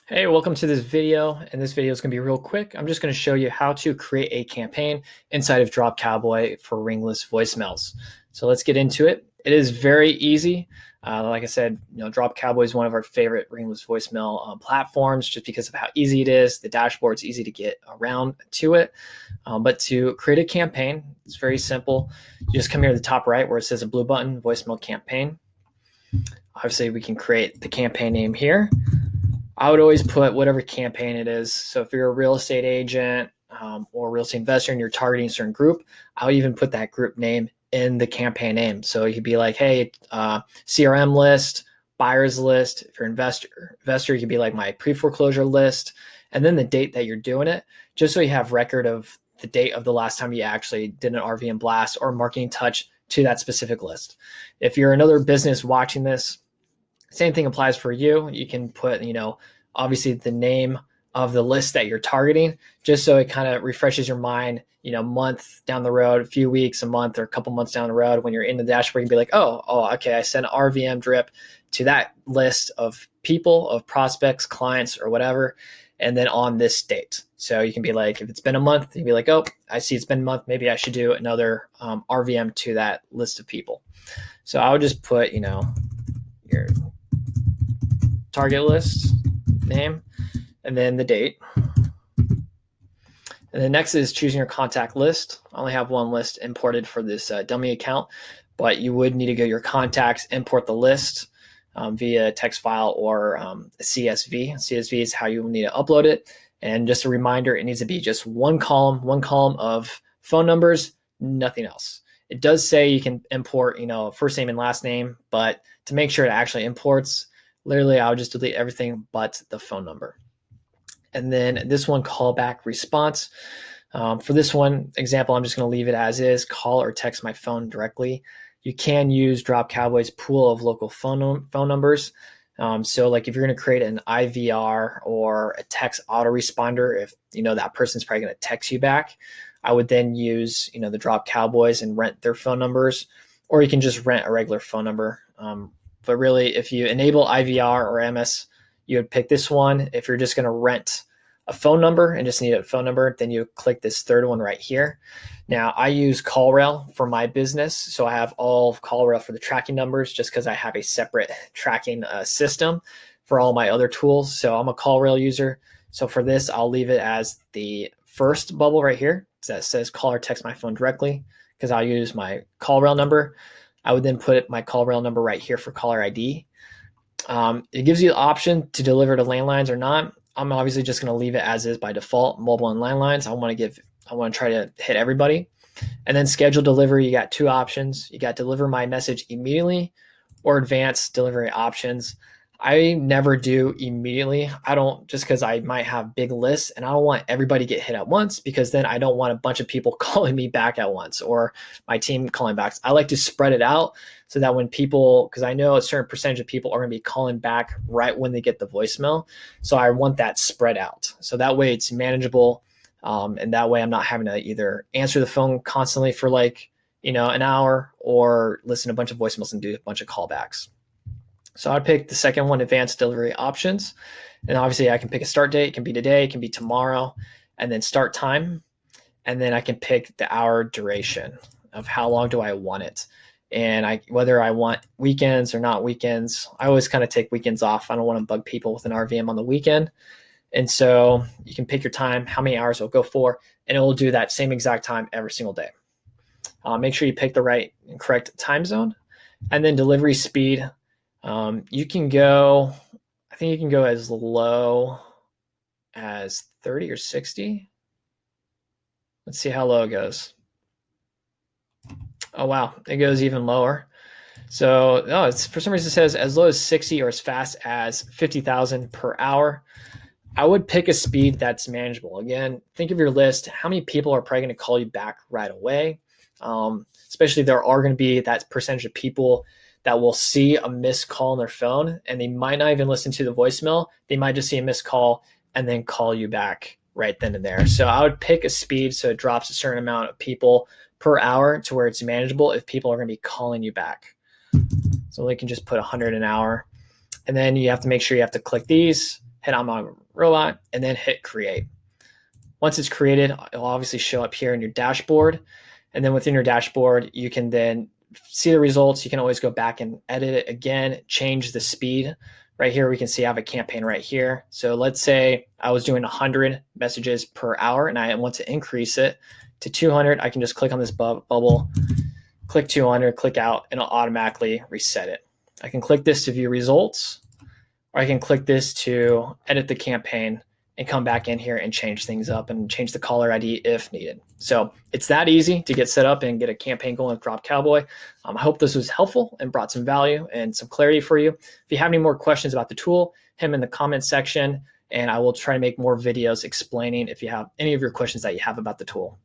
Hey, welcome to this video. And this video is going to be real quick. I'm just going to show you how to create a campaign inside of Drop Cowboy for ringless voicemails. So let's get into it. It is very easy. Like I said, Drop Cowboy is one of our favorite ringless voicemail platforms just because of how easy it is. The dashboard's easy to get around to it. But to create a campaign, it's very simple. You just come here to the top right where it says a blue button, voicemail campaign. Obviously, we can create the campaign name here. I would always put whatever campaign it is. So if you're a real estate agent or a real estate investor and you're targeting a certain group, I would even put that group name in the campaign name. So you could be like, hey, CRM list, buyers list. If you're an investor, you could be like my pre-foreclosure list, and then the date that you're doing it, just so you have record of the date of the last time you actually did an RVM blast or marketing touch to that specific list. If you're another business watching this, same thing applies for you. You can put, obviously the name of the list that you're targeting, just so it kind of refreshes your mind, month down the road, a few weeks, a month, or a couple months down the road when you're in the dashboard, you can be like, okay, I sent an RVM drip to that list of people, of prospects, clients, or whatever, and then on this date. So you can be like, if it's been a month, you'd be like, oh, I see it's been a month. Maybe I should do another RVM to that list of people. So I would just put, your target list name, and then the date. And then next is choosing your contact list. I only have one list imported for this dummy account, but you would need to go to your contacts, import the list via text file or CSV. CSV is how you will need to upload it. And just a reminder, it needs to be just one column of phone numbers, nothing else. It does say you can import, first name and last name, but to make sure it actually imports, literally, I'll just delete everything but the phone number. And then this one, callback response. For this one example, I'm just going to leave it as is, call or text my phone directly. You can use Drop Cowboy's pool of local phone numbers. So like if you're going to create an IVR or a text autoresponder, if that person's probably going to text you back, I would then use the Drop Cowboys and rent their phone numbers, or you can just rent a regular phone number. But really, if you enable IVR or MS, you would pick this one. If you're just going to rent a phone number and just need a phone number, then you click this third one right here. Now, I use CallRail for my business, so I have all of CallRail for the tracking numbers just because I have a separate tracking system for all my other tools. So I'm a CallRail user. So for this, I'll leave it as the first bubble right here that says call or text my phone directly, because I'll use my CallRail number. I would then put my CallRail number right here for caller ID. It gives you the option to deliver to landlines or not. I'm obviously just going to leave it as is by default, mobile and landlines. I want to try to hit everybody. And then schedule delivery, you got two options. You got deliver my message immediately or advanced delivery options. I never do immediately. I don't, just because I might have big lists and I don't want everybody to get hit at once, because then I don't want a bunch of people calling me back at once or my team calling back. I like to spread it out so that when people, because I know a certain percentage of people are going to be calling back right when they get the voicemail. So I want that spread out. So that way it's manageable. And that way I'm not having to either answer the phone constantly for an hour or listen to a bunch of voicemails and do a bunch of callbacks. So I'd pick the second one, advanced delivery options. And obviously I can pick a start date. It can be today, it can be tomorrow, and then start time. And then I can pick the hour duration of how long do I want it. And whether I want weekends or not weekends. I always kind of take weekends off. I don't want to bug people with an RVM on the weekend. And so you can pick your time, how many hours it'll go for, and it will do that same exact time every single day. Make sure you pick the right and correct time zone. And then delivery speed. You can go, I think you can go as low as 30 or 60. Let's see how low it goes. Oh, wow. It goes even lower. So, it's for some reason it says as low as 60 or as fast as 50,000 per hour. I would pick a speed that's manageable. Again, think of your list. How many people are probably going to call you back right away? Especially there are going to be that percentage of people that will see a missed call on their phone and they might not even listen to the voicemail. They might just see a missed call and then call you back right then and there. So I would pick a speed so it drops a certain amount of people per hour to where it's manageable if people are going to be calling you back. So we can just put 100 an hour. And then you have to make sure you have to click these. hit I'm on robot, and then hit create. Once it's created, it'll obviously show up here in your dashboard. And then within your dashboard, you can then see the results. You can always go back and edit it again, change the speed. Right here, we can see I have a campaign right here. So let's say I was doing 100 messages per hour and I want to increase it to 200. I can just click on this bubble, click 200, click out, and it'll automatically reset it. I can click this to view results, or I can click this to edit the campaign and come back in here and change things up and change the caller ID if needed. So it's that easy to get set up and get a campaign going with Drop Cowboy. I hope this was helpful and brought some value and some clarity for you. If you have any more questions about the tool, hit them in the comment section, and I will try to make more videos explaining if you have any of your questions that you have about the tool.